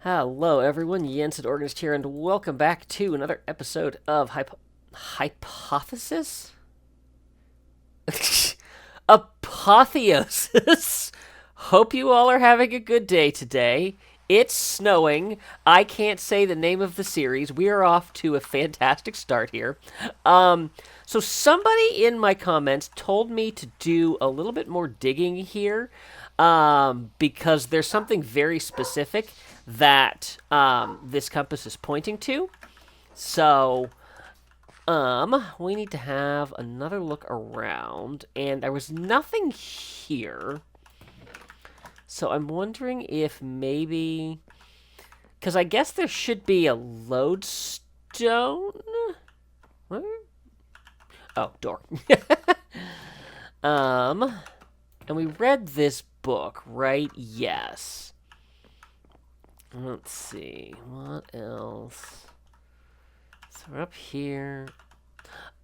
Hello, everyone. Jensen Organist here, and welcome back to another episode of Hypothesis? Apotheosis. Hope you all are having a good day today. It's snowing. I can't say the name of the series. We are off to a fantastic start here. So somebody in my comments told me to do a little bit more digging here, because there's something very specific that this compass is pointing to. So we need to have another look around, and there was nothing here. So I'm wondering if maybe, because I guess there should be a lodestone. What? Oh, door. And we read this book, right? Yes. Let's see. What else? So we're up here.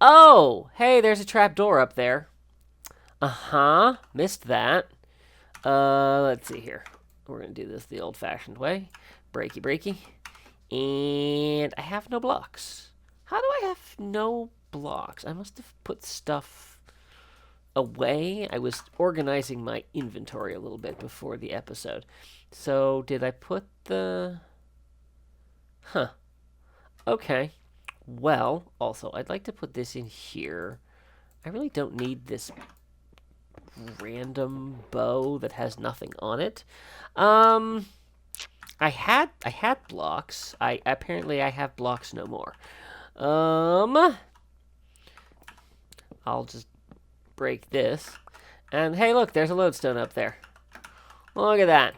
Oh! Hey, there's a trap door up there. Uh-huh. Missed that. Let's see here. We're going to do this the old-fashioned way. Breaky, breaky. And I have no blocks. How do I have no blocks? I must have put stuff away. I was organizing my inventory a little bit before the episode. So, did I put the... Huh. Okay. Well, also, I'd like to put this in here. I really don't need this random bow that has nothing on it. I had blocks. Apparently I have blocks no more. I'll just break this. And hey, look, there's a lodestone up there. Look at that.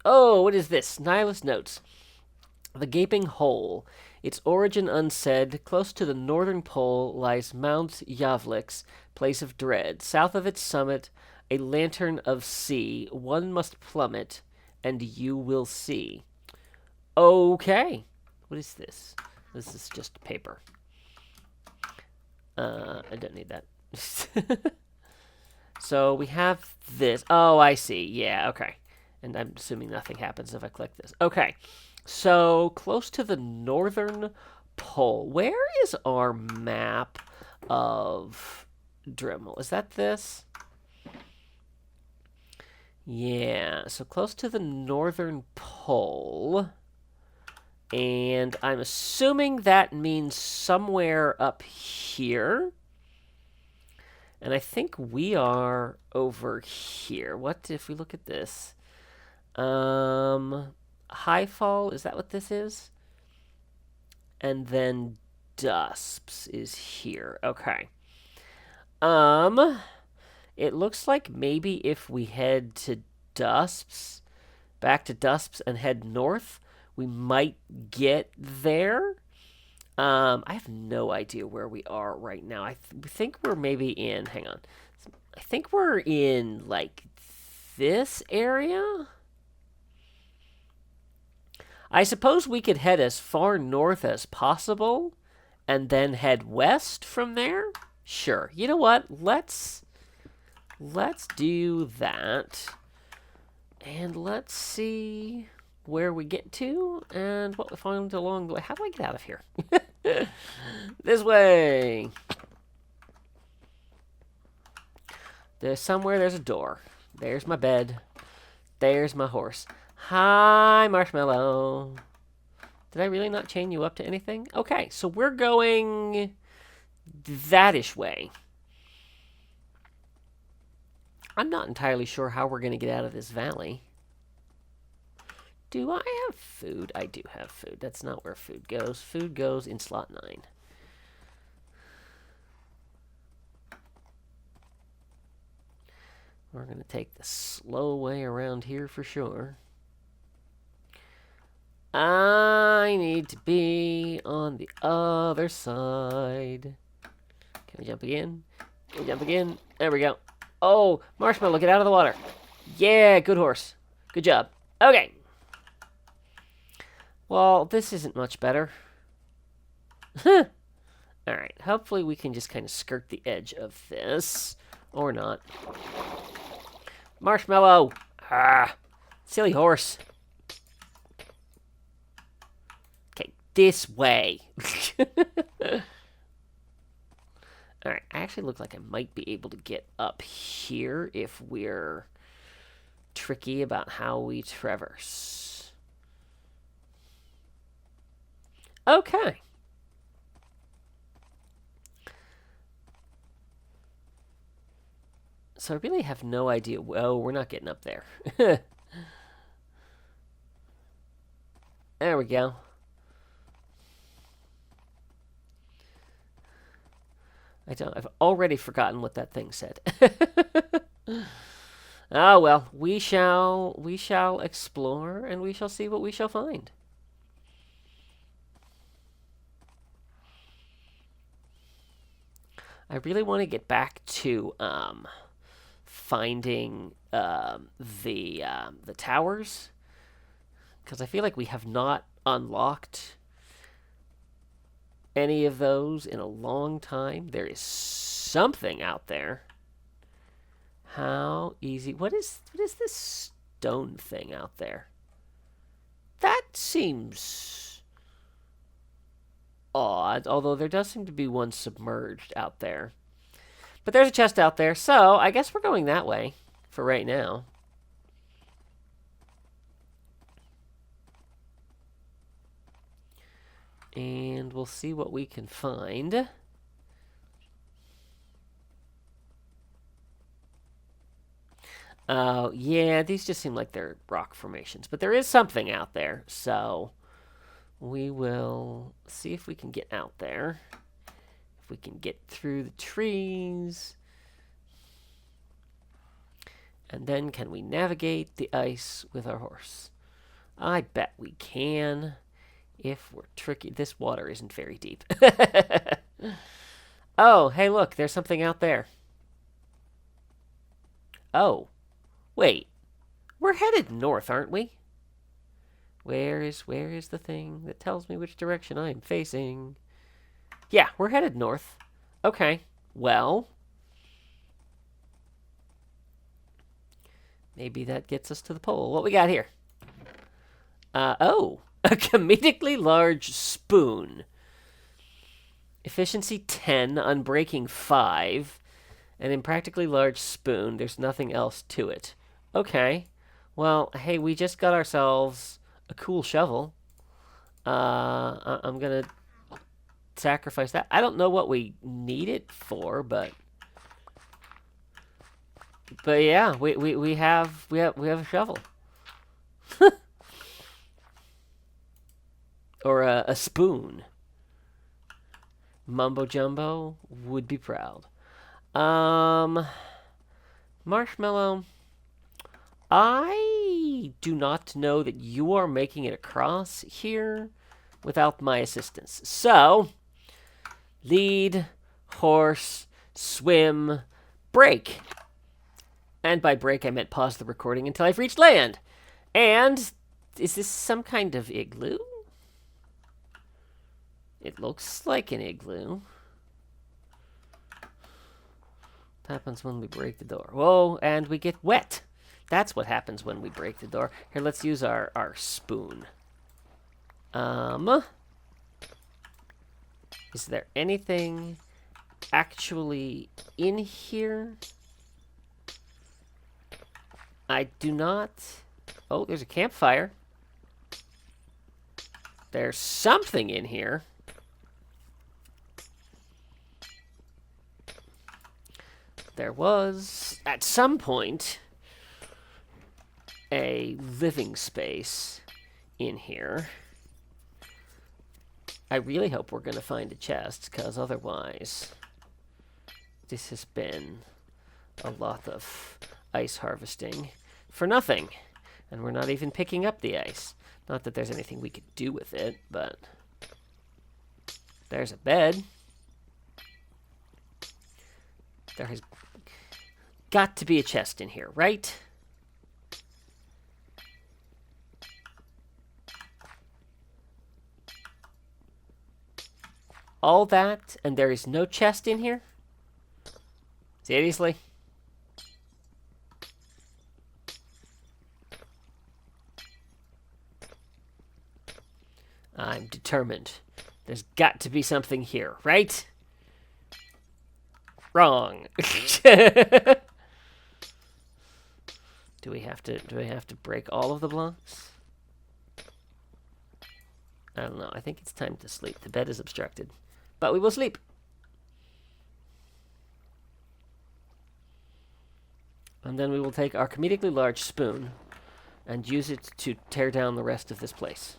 Oh, what is this? Nihilist notes. The gaping hole. Its origin unsaid, close to the northern pole lies Mount Yavlix, place of dread. South of its summit, a lantern of sea. One must plummet, and you will see. Okay. What is this? This is just paper. I don't need that. So we have this. Oh, I see. Yeah, okay. And I'm assuming nothing happens if I click this. Okay. So, close to the northern pole. Where is our map of Drehmal? Is that this? Yeah, so close to the northern pole. And I'm assuming that means somewhere up here. And I think we are over here. What if we look at this? Highfall, is that what this is? And then Dusps is here. Okay. It looks like maybe if we head to Dusps, back to Dusps and head north, we might get there. I have no idea where we are right now. I think we're maybe in, hang on. I think we're in, like, this area? I suppose we could head as far north as possible and then head west from there. Sure. You know what? Let's do that. And let's see where we get to and what we find along the way. How do I get out of here? This way. There's a door. There's my bed. There's my horse. Hi, Marshmallow. Did I really not chain you up to anything? Okay, so we're going that-ish way. I'm not entirely sure how we're going to get out of this valley. Do I have food? I do have food. That's not where food goes. Food goes in slot 9. We're going to take the slow way around here for sure. I need to be on the other side. Can we jump again? Can we jump again? There we go. Oh, Marshmallow, get out of the water. Yeah, good horse. Good job. Okay. Well, this isn't much better. Alright, hopefully we can just kind of skirt the edge of this. Or not. Marshmallow! Ah! Silly horse. this way. Alright, I actually look like I might be able to get up here if we're tricky about how we traverse. Okay. So I really have no idea. Oh, we're not getting up there. There we go. I've already forgotten what that thing said. Oh well, we shall explore and we shall see what we shall find. I really want to get back to finding the towers, because I feel like we have not unlocked any of those in a long time. There is something out there. How easy? What is this stone thing out there? That seems odd, although there does seem to be one submerged out there. But there's a chest out there, so I guess we're going that way for right now. And we'll see what we can find. Oh, yeah, these just seem like they're rock formations. But there is something out there, so we will see if we can get out there. If we can get through the trees. And then can we navigate the ice with our horse? I bet we can. If we're tricky. This water isn't very deep. Oh, hey, look. There's something out there. Oh. Wait. We're headed north, aren't we? Where is the thing that tells me which direction I'm facing? Yeah, we're headed north. Okay. Well. Maybe that gets us to the pole. What we got here? Oh. A comedically large spoon. Efficiency 10, unbreaking 5. An impractically large spoon. There's nothing else to it. Okay. Well, hey, we just got ourselves a cool shovel. I'm going to sacrifice that. I don't know what we need it for, but yeah, we have a shovel. Or a spoon. Mumbo Jumbo would be proud. Marshmallow, I do not know that you are making it across here without my assistance. So, lead, horse, swim, break. And by break, I meant pause the recording until I've reached land. And is this some kind of igloo? It looks like an igloo. What happens when we break the door? Whoa, and we get wet. That's what happens when we break the door. Here, let's use our spoon. Is there anything actually in here? I do not. Oh, there's a campfire. There's something in here. There was, at some point, a living space in here. I really hope we're going to find a chest, because otherwise, this has been a lot of ice harvesting for nothing. And we're not even picking up the ice. Not that there's anything we could do with it, but there's a bed. There has got to be a chest in here, right? All that, and there is no chest in here? Seriously? I'm determined. There's got to be something here, right? Wrong. Do we have to break all of the blocks? I don't know. I think it's time to sleep. The bed is obstructed. But we will sleep. And then we will take our comedically large spoon and use it to tear down the rest of this place.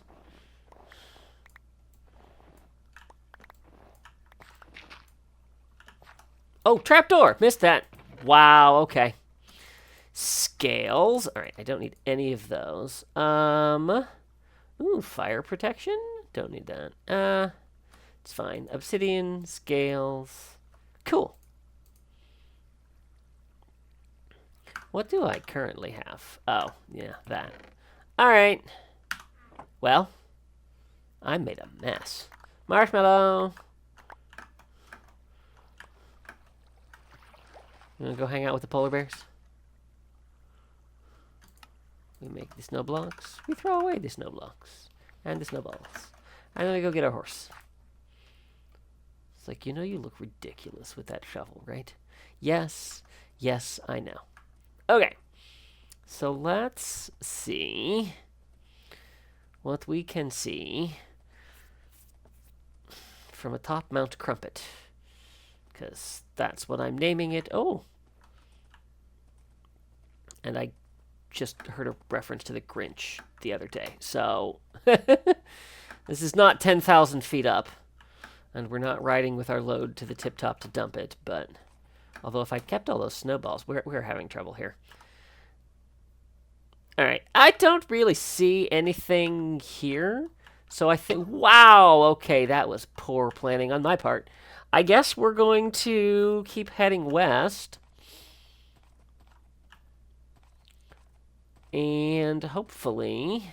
Oh, trapdoor! Missed that. Wow, okay. Scales. Alright, I don't need any of those. Ooh, fire protection? Don't need that. It's fine. Obsidian, scales. Cool. What do I currently have? Oh, yeah, that. Alright. Well, I made a mess. Marshmallow! You wanna go hang out with the polar bears? We make the snow blocks. We throw away the snow blocks. And the snowballs. And then we go get our horse. It's like, you know, you look ridiculous with that shovel, right? Yes. Yes, I know. Okay. So let's see what we can see from atop Mount Crumpet. Because that's what I'm naming it. Oh. And I just heard a reference to the Grinch the other day. So, this is not 10,000 feet up. And we're not riding with our load to the tip top to dump it. But, although if I kept all those snowballs, we're having trouble here. Alright, I don't really see anything here. So I think, wow, okay, that was poor planning on my part. I guess we're going to keep heading west. And hopefully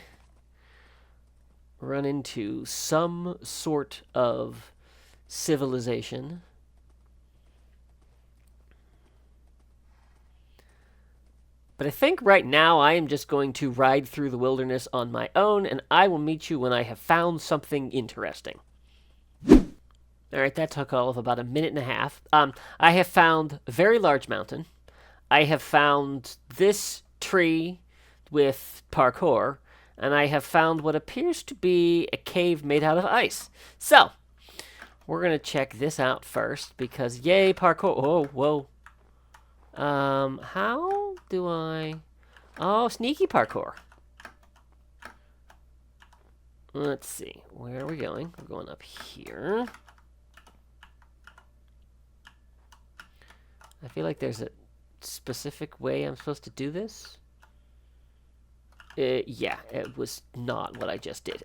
run into some sort of civilization. But I think right now I am just going to ride through the wilderness on my own, and I will meet you when I have found something interesting. Alright, that took all of about a minute and a half. I have found a very large mountain. I have found this tree with parkour, and I have found what appears to be a cave made out of ice. So, we're going to check this out first, because yay, parkour. Oh, whoa. How do I... Oh, sneaky parkour. Let's see. Where are we going? We're going up here. I feel like there's a specific way I'm supposed to do this. Yeah, it was not what I just did.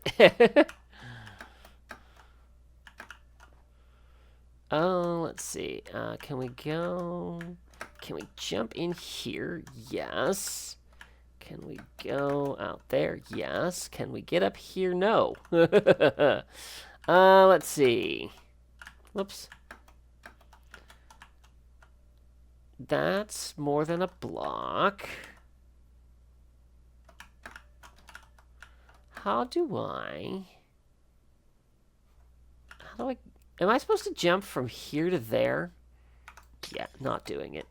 Oh, let's see. Can we go... Can we jump in here? Yes. Can we go out there? Yes. Can we get up here? No. Let's see. Whoops. That's more than a block. How do I... Am I supposed to jump from here to there? Yeah, not doing it.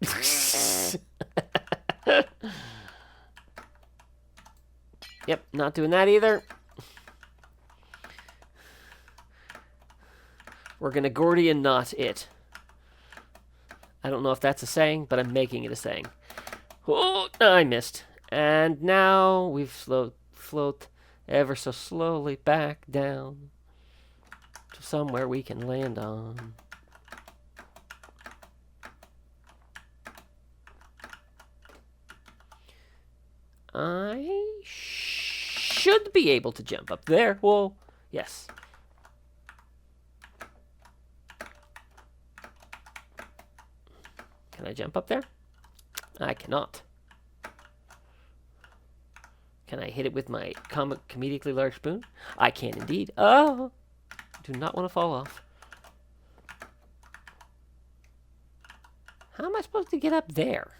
Yep, not doing that either. We're gonna Gordian knot it. I don't know if that's a saying, but I'm making it a saying. Oh, I missed. And now we've float ever so slowly back down to somewhere we can land on. I should be able to jump up there. Whoa. Yes. Can I jump up there? I cannot. Can I hit it with my comedically large spoon? I can indeed. Oh! Do not want to fall off. How am I supposed to get up there?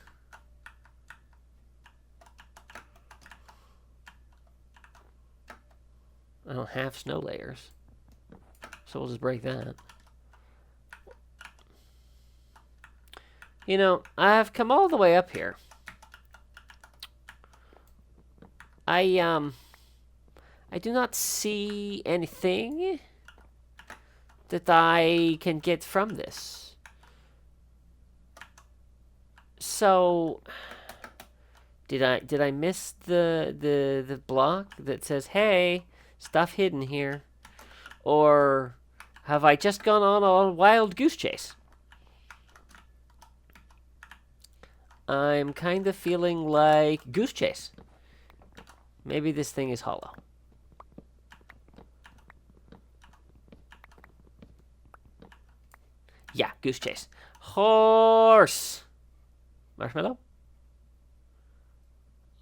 I don't have snow layers. So we'll just break that. You know, I've come all the way up here. I do not see anything that I can get from this. So did I miss the block that says, "Hey, stuff hidden here," or have I just gone on a wild goose chase? I'm kind of feeling like goose chase. Maybe this thing is hollow. Yeah, goose chase. Horse. Marshmallow?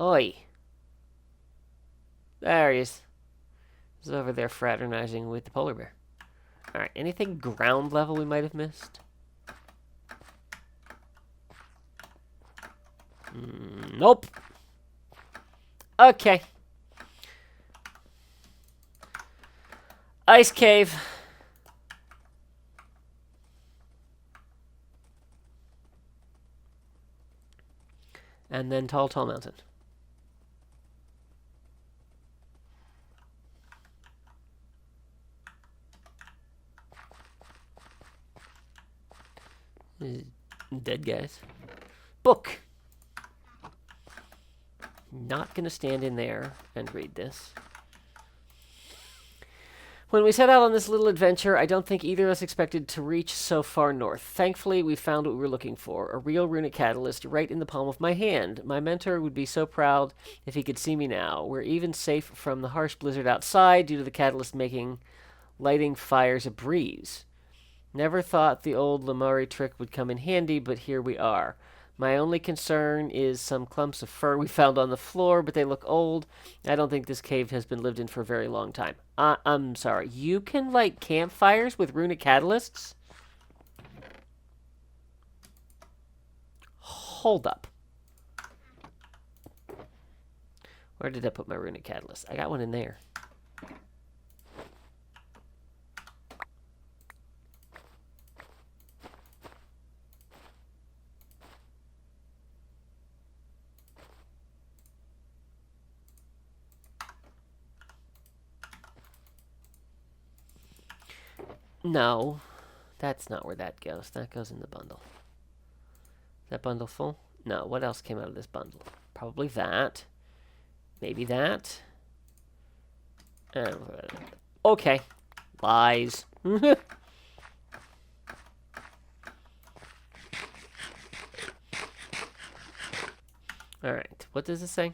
Oi. There he is. He's over there fraternizing with the polar bear. Alright, anything ground level we might have missed? Nope. Okay. Ice cave. And then tall mountain. Dead guys. Book. Not gonna stand in there and read this. When we set out on this little adventure, I don't think either of us expected to reach so far north. Thankfully, we found what we were looking for, a real runic catalyst right in the palm of my hand. My mentor would be so proud if he could see me now. We're even safe from the harsh blizzard outside due to the catalyst making lighting fires a breeze. Never thought the old Lamari trick would come in handy, but here we are. My only concern is some clumps of fur we found on the floor, but they look old. I don't think this cave has been lived in for a very long time. I'm sorry. You can light campfires with runic catalysts? Hold up. Where did I put my runic catalyst? I got one in there. No, that's not where that goes. That goes in the bundle. Is that bundle full? No, what else came out of this bundle? Probably that. Maybe that. Okay. Lies. Alright, what does it say?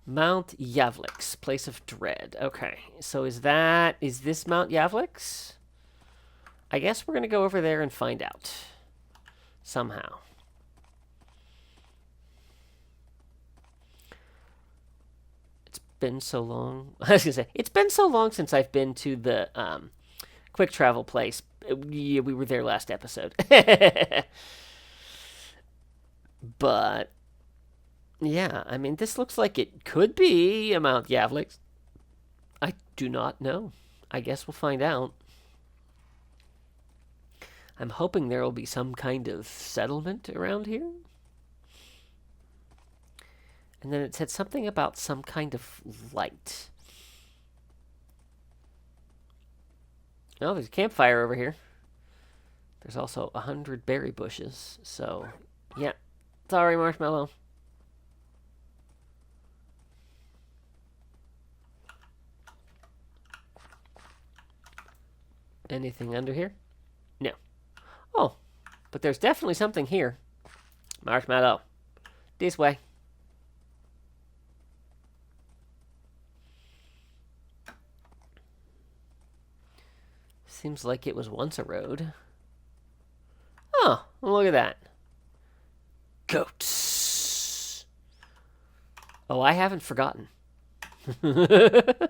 Mount Yavlix, place of dread. Okay, so is this Mount Yavlix? I guess we're going to go over there and find out. Somehow. It's been so long. I was going to say, it's been so long since I've been to the quick travel place. Yeah, we were there last episode. But yeah, I mean, this looks like it could be a Mount Yavlix. I do not know. I guess we'll find out. I'm hoping there will be some kind of settlement around here. And then it said something about some kind of light. Oh, there's a campfire over here. There's also 100 berry bushes. So, yeah. Sorry, Marshmallow. Anything under here? No. Oh, but there's definitely something here. Marshmallow. This way. Seems like it was once a road. Oh, look at that. Goats. Oh, I haven't forgotten. Oh,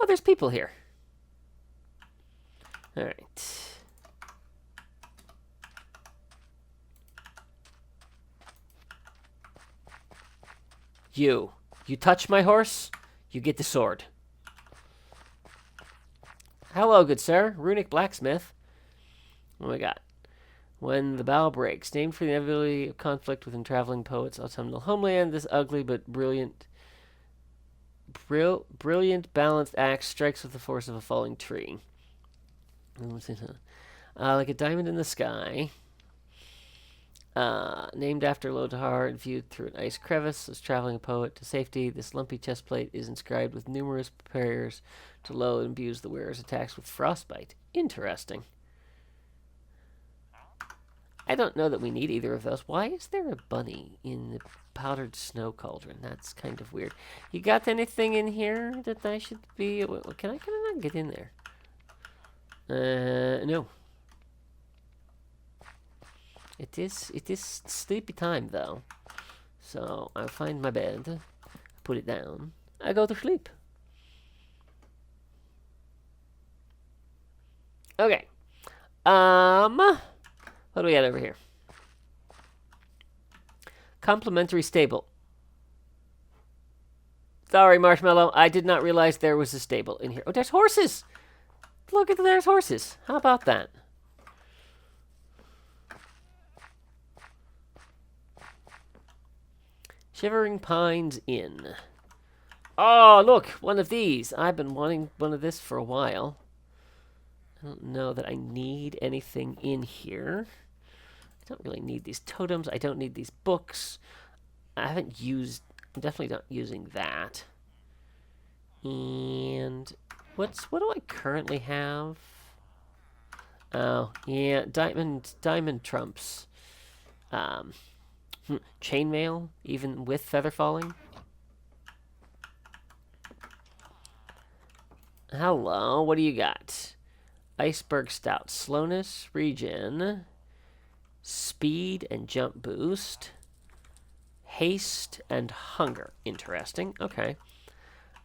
there's people here. All right. You touch my horse? You get the sword. Hello, good sir. Runic blacksmith. What we got? When the bow breaks, named for the inevitability of conflict within traveling poets' autumnal homeland, this ugly but brilliant balanced axe strikes with the force of a falling tree. Like a diamond in the sky. Named after Lothar and viewed through an ice crevice as traveling a poet to safety, this lumpy chest plate is inscribed with numerous prayers to load and imbues the wearer's attacks with frostbite. Interesting. I don't know that we need either of those. Why is there a bunny in the powdered snow cauldron? That's kind of weird. You got anything in here that I should be... Can I not get in there? No. It is sleepy time, though. So, I find my bed, put it down, I go to sleep. Okay. What do we got over here? Complimentary stable. Sorry, Marshmallow. I did not realize there was a stable in here. Oh, there's horses! Look at there's horses. How about that? Shivering Pines Inn. Oh, look! One of these. I've been wanting one of this for a while. I don't know that I need anything in here. I don't really need these totems. I don't need these books. I haven't used... I'm definitely not using that. And... What do I currently have? Oh, yeah. Diamond trumps. Chainmail, even with feather falling. Hello, what do you got? Iceberg Stout. Slowness, regen... Speed and jump boost. Haste and hunger. Interesting. Okay.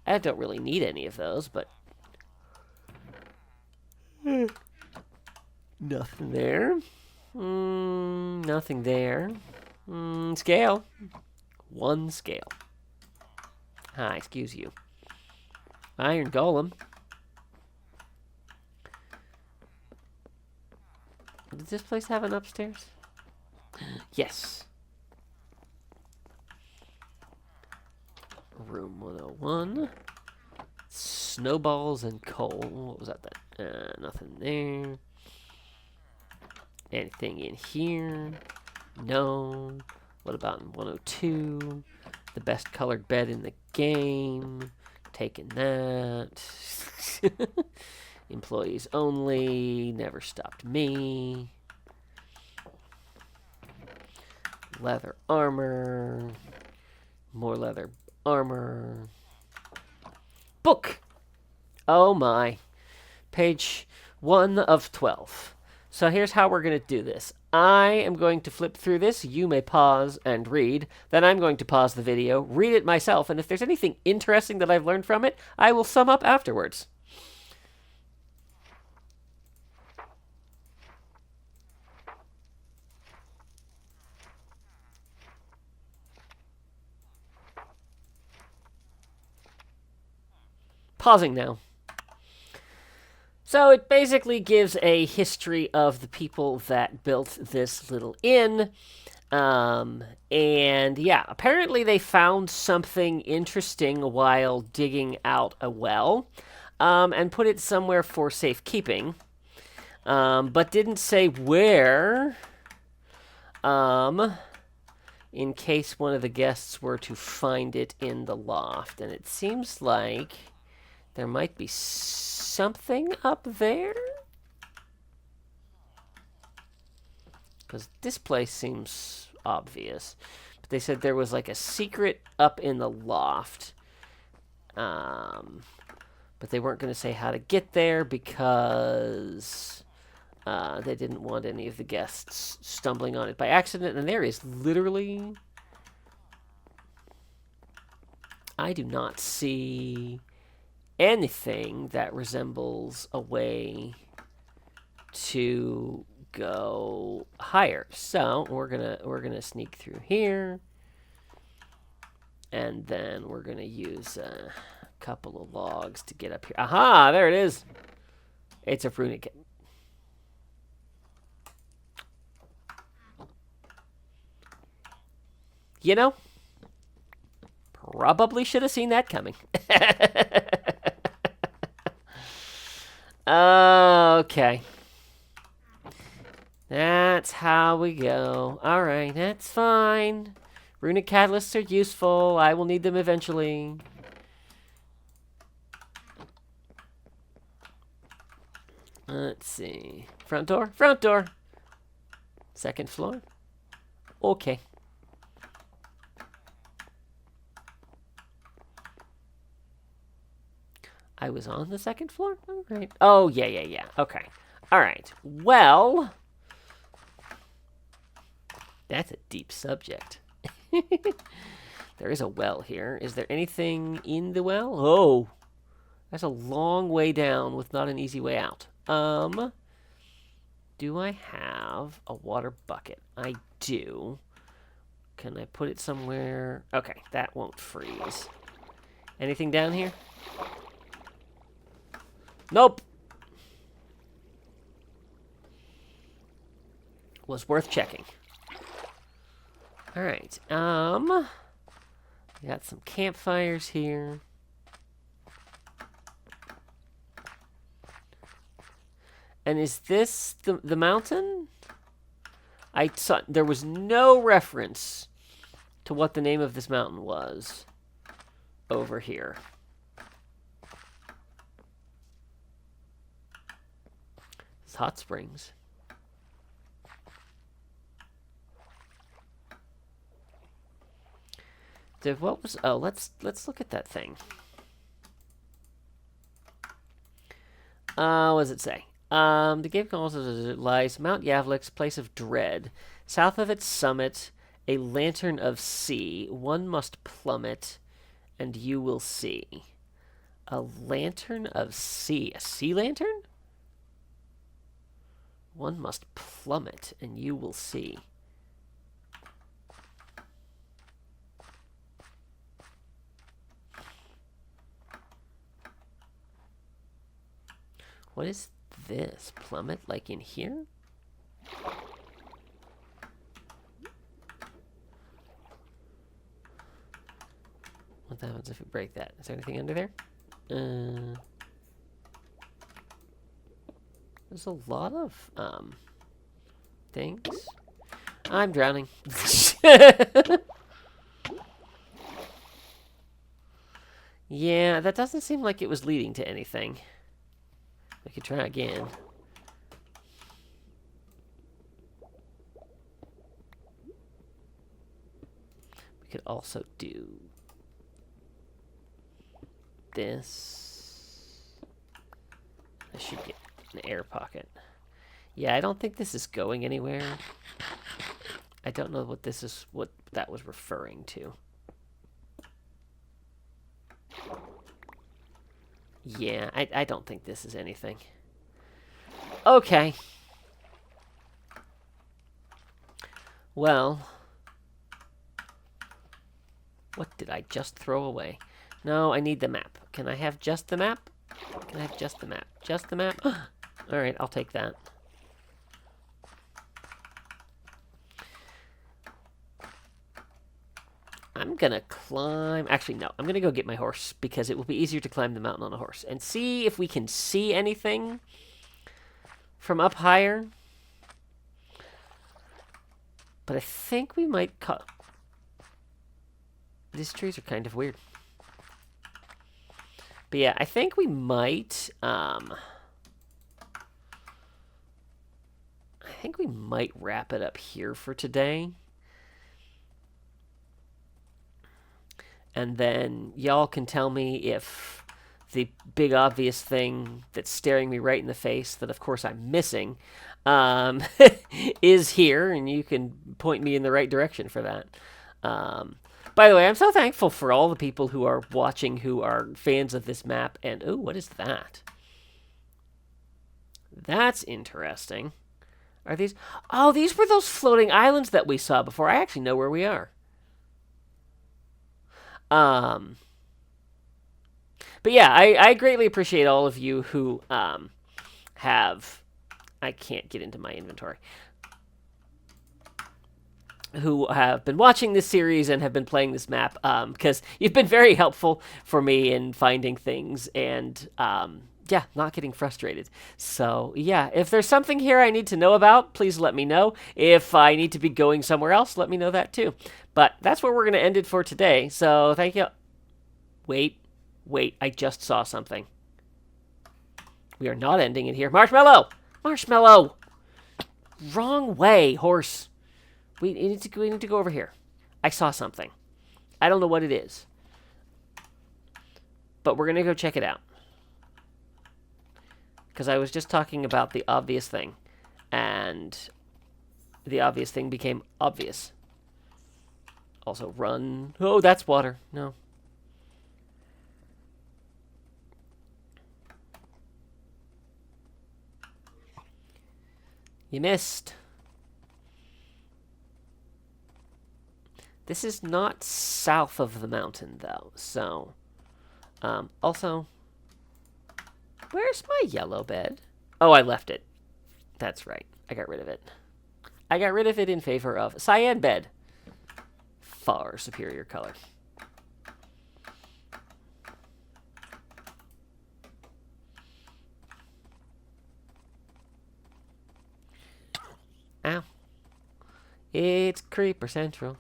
I don't really need any of those, but... Nothing there. Nothing there. Scale. One scale. Hi, excuse you. Iron Golem. Does this place have an upstairs? Yes. Room 101. Snowballs and coal. What was that? Nothing there. Anything in here? No. What about in 102? The best colored bed in the game. Taking that. Employees only. Never stopped me. Leather armor. More leather armor. Book! Oh my. Page 1 of 12. So here's how we're going to do this. I am going to flip through this. You may pause and read. Then I'm going to pause the video, read it myself, and if there's anything interesting that I've learned from it, I will sum up afterwards. Pausing now. So it basically gives a history of the people that built this little inn. And yeah, apparently they found something interesting while digging out a well. And put it somewhere for safekeeping. But didn't say where. In case one of the guests were to find it in the loft. And it seems like... there might be something up there? Because this place seems obvious. But they said there was like a secret up in the loft. But they weren't going to say how to get there because they didn't want any of the guests stumbling on it by accident. And there is literally... I do not see... anything that resembles a way to go higher. So we're gonna sneak through here, and then we're gonna use couple of logs to get up here. Aha! There it is. It's a runic. You know, probably should have seen that coming. Okay. That's how we go. Alright, that's fine. Runic catalysts are useful. I will need them eventually. Let's see. Front door? Front door. Second floor? Okay. I was on the second floor? All right. Oh, yeah. Okay. All right. Well, that's a deep subject. There is a well here. Is there anything in the well? Oh, that's a long way down with not an easy way out. Do I have a water bucket? I do. Can I put it somewhere? Okay, that won't freeze. Anything down here? Nope. Was worth checking. All right. We got some campfires here. And is this the mountain? I saw there was no reference to what the name of this mountain was over here. It's hot springs. What was? Oh, let's look at that thing. What does it say? The game calls it lies Mount Yavlik's place of dread. South of its summit, a lantern of sea. One must plummet, and you will see. A lantern of sea. A sea lantern? One must plummet, and you will see. What is this? Plummet, like in here? What happens if we break that? Is there anything under there? There's a lot of things. I'm drowning. Yeah, that doesn't seem like it was leading to anything. We could try again. We could also do this. I should get an air pocket. Yeah, I don't think this is going anywhere. I don't know what this is, what that was referring to. Yeah, I don't think this is anything. Okay. Well, what did I just throw away? No, I need the map. Can I have just the map? Can I have just the map? Just the map? Alright, I'll take that. I'm gonna climb... Actually, no. I'm gonna go get my horse, because it will be easier to climb the mountain on a horse. And see if we can see anything from up higher. But I think we might cut... These trees are kind of weird. But yeah, I think we might... I think we might wrap it up here for today. And then y'all can tell me if the big obvious thing that's staring me right in the face, that of course I'm missing, is here, and you can point me in the right direction for that. By the way, I'm so thankful for all the people who are watching who are fans of this map. And, ooh, what is that? That's interesting. Are these... Oh, these were those floating islands that we saw before. I actually know where we are. But yeah, I greatly appreciate all of you who have... I can't get into my inventory. Who have been watching this series and have been playing this map, because you've been very helpful for me in finding things and, yeah, not getting frustrated. So, yeah, if there's something here I need to know about, please let me know. If I need to be going somewhere else, let me know that too. But that's where we're going to end it for today. So, thank you. Wait, I just saw something. We are not ending it here. Marshmallow! Marshmallow! Wrong way, horse. We need to go over here. I saw something. I don't know what it is. But we're going to go check it out. Because I was just talking about the obvious thing. And the obvious thing became obvious. Also, run. Oh, that's water. No. You missed. This is not south of the mountain, though, so... also... Where's my yellow bed? Oh, I left it. That's right. I got rid of it. I got rid of it in favor of cyan bed. Far superior color. Ow. It's Creeper Central.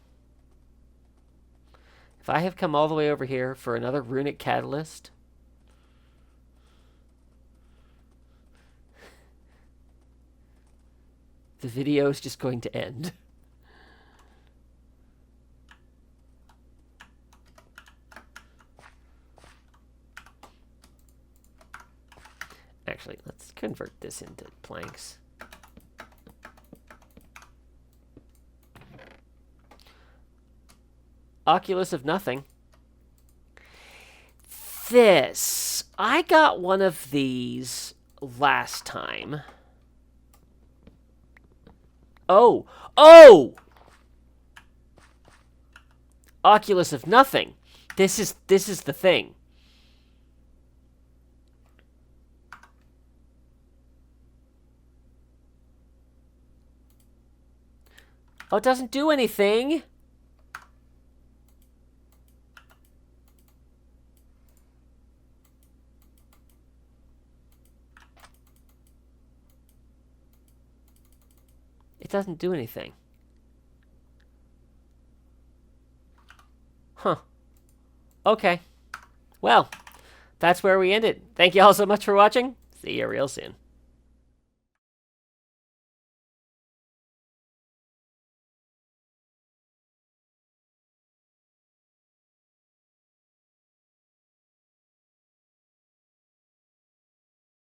If I have come all the way over here for another runic catalyst... the video is just going to end. Actually, let's convert this into planks. Oculus of nothing. This. I got one of these last time. Oh! Oh! Oculus of nothing. This is the thing. Oh, it doesn't do anything. It doesn't do anything. Huh. Okay. Well, that's where we end it. Thank you all so much for watching. See you real soon.